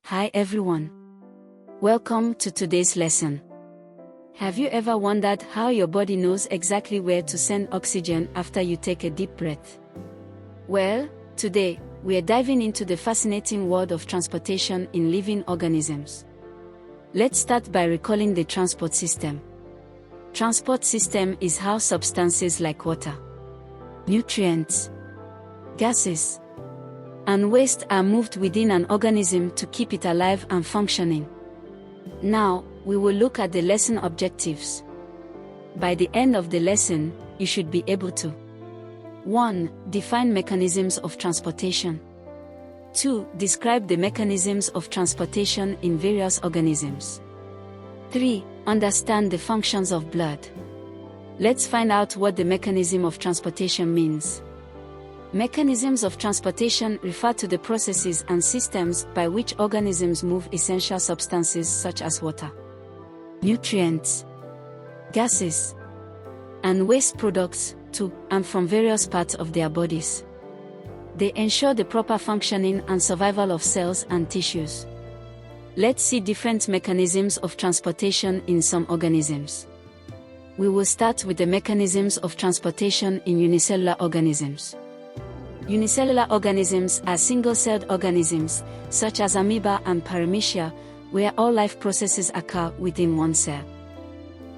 Hi everyone. Welcome to today's lesson. Have you ever wondered how your body knows exactly where to send oxygen after you take a deep breath? Well, today, we are diving into the fascinating world of transportation in living organisms. Let's start by recalling the transport system. Transport system is how substances like water, nutrients, gases, and waste are moved within an organism to keep it alive and functioning. Now, we will look at the lesson objectives. By the end of the lesson, you should be able to 1. Define mechanisms of transportation. 2. Describe the mechanisms of transportation in various organisms. 3. Understand the functions of blood. Let's find out what the mechanism of transportation means. Mechanisms of transportation refer to the processes and systems by which organisms move essential substances such as water, nutrients, gases, and waste products to and from various parts of their bodies. They ensure the proper functioning and survival of cells and tissues. Let's see different mechanisms of transportation in some organisms. We will start with the mechanisms of transportation in unicellular organisms. Unicellular organisms are single-celled organisms, such as amoeba and paramecia, where all life processes occur within one cell.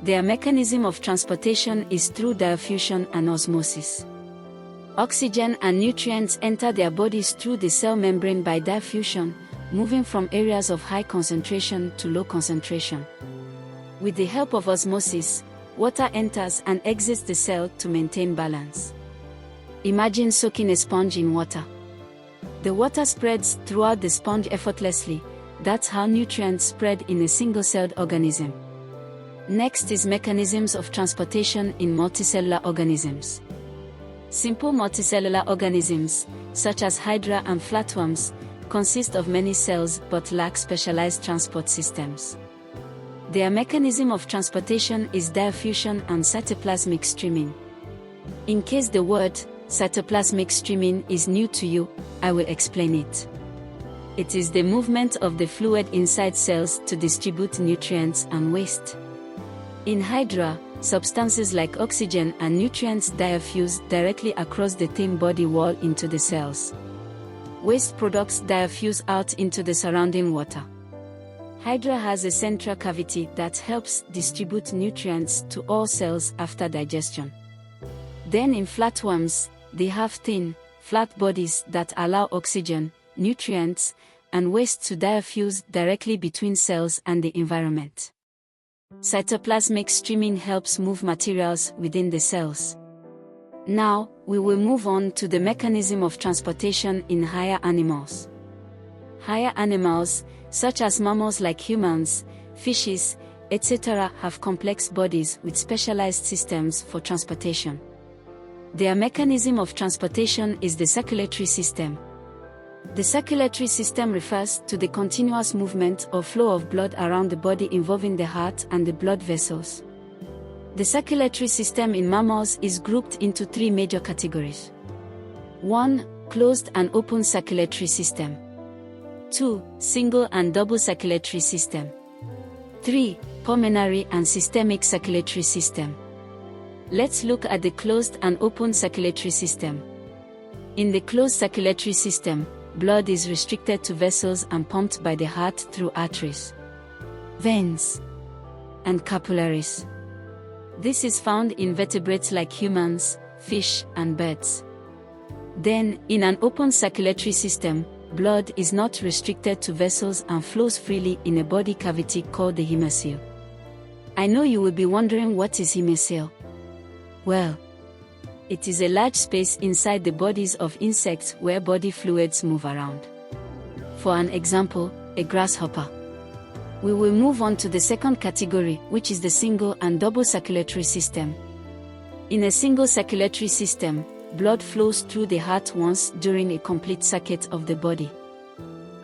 Their mechanism of transportation is through diffusion and osmosis. Oxygen and nutrients enter their bodies through the cell membrane by diffusion, moving from areas of high concentration to low concentration. With the help of osmosis, water enters and exits the cell to maintain balance. Imagine soaking a sponge in water. The water spreads throughout the sponge effortlessly. That's how nutrients spread in a single-celled organism. Next is mechanisms of transportation in multicellular organisms. Simple multicellular organisms, such as hydra and flatworms, consist of many cells but lack specialized transport systems. Their mechanism of transportation is diffusion and cytoplasmic streaming. In case the word cytoplasmic streaming is new to you, I will explain it. It is the movement of the fluid inside cells to distribute nutrients and waste. In hydra, substances like oxygen and nutrients diffuse directly across the thin body wall into the cells. Waste products diffuse out into the surrounding water. Hydra has a central cavity that helps distribute nutrients to all cells after digestion. Then in flatworms, they have thin, flat bodies that allow oxygen, nutrients, and waste to diffuse directly between cells and the environment. Cytoplasmic streaming helps move materials within the cells. Now, we will move on to the mechanism of transportation in higher animals. Higher animals, such as mammals like humans, fishes, etc., have complex bodies with specialized systems for transportation. Their mechanism of transportation is the circulatory system. The circulatory system refers to the continuous movement or flow of blood around the body involving the heart and the blood vessels. The circulatory system in mammals is grouped into three major categories. 1. Closed and open circulatory system. 2. Single and double circulatory system. 3. Pulmonary and systemic circulatory system. Let's look at the closed and open circulatory system. In the closed circulatory system, blood is restricted to vessels and pumped by the heart through arteries, veins, and capillaries. This is found in vertebrates like humans, fish, and birds. Then, in an open circulatory system, blood is not restricted to vessels and flows freely in a body cavity called the hemocoel. I know you will be wondering, what is hemocoel? Well, it is a large space inside the bodies of insects where body fluids move around. For an example, a grasshopper. We will move on to the second category, which is the single and double circulatory system. In a single circulatory system, blood flows through the heart once during a complete circuit of the body.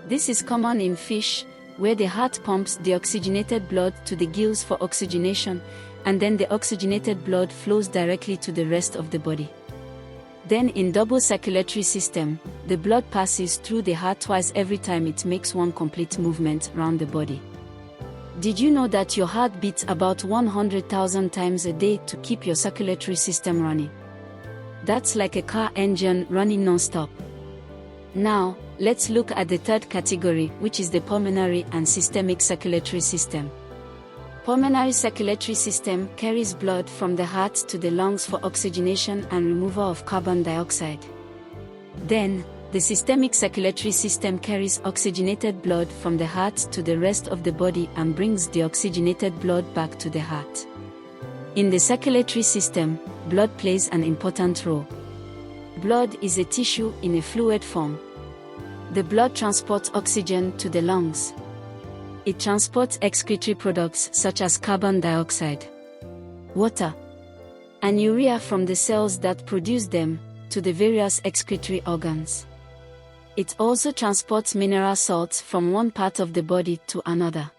This is common in fish, where the heart pumps the oxygenated blood to the gills for oxygenation, and then the oxygenated blood flows directly to the rest of the body. Then in double circulatory system, the blood passes through the heart twice every time it makes one complete movement around the body. Did you know that your heart beats about 100,000 times a day to keep your circulatory system running? That's like a car engine running non-stop. Now, let's look at the third category, which is the pulmonary and systemic circulatory system. Pulmonary circulatory system carries blood from the heart to the lungs for oxygenation and removal of carbon dioxide. Then, the systemic circulatory system carries oxygenated blood from the heart to the rest of the body and brings the oxygenated blood back to the heart. In the circulatory system, blood plays an important role. Blood is a tissue in a fluid form. The blood transports oxygen to the lungs. It transports excretory products such as carbon dioxide, water, and urea from the cells that produce them to the various excretory organs. It also transports mineral salts from one part of the body to another.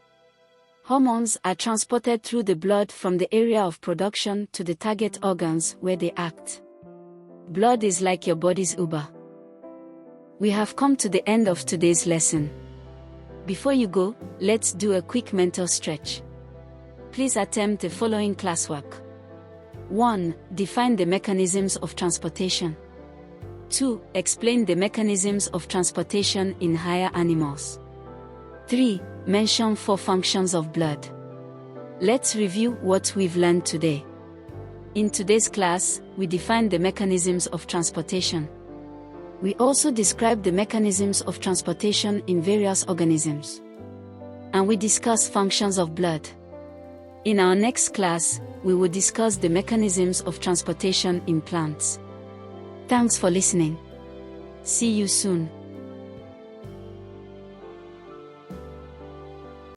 Hormones are transported through the blood from the area of production to the target organs where they act. Blood is like your body's Uber. We have come to the end of today's lesson. Before you go, let's do a quick mental stretch. Please attempt the following classwork. 1. Define the mechanisms of transportation. 2. Explain the mechanisms of transportation in higher animals. 3. Mention 4 functions of blood. Let's review what we've learned today. In today's class, we defined the mechanisms of transportation. We also described the mechanisms of transportation in various organisms. And we discussed functions of blood. In our next class, we will discuss the mechanisms of transportation in plants. Thanks for listening. See you soon.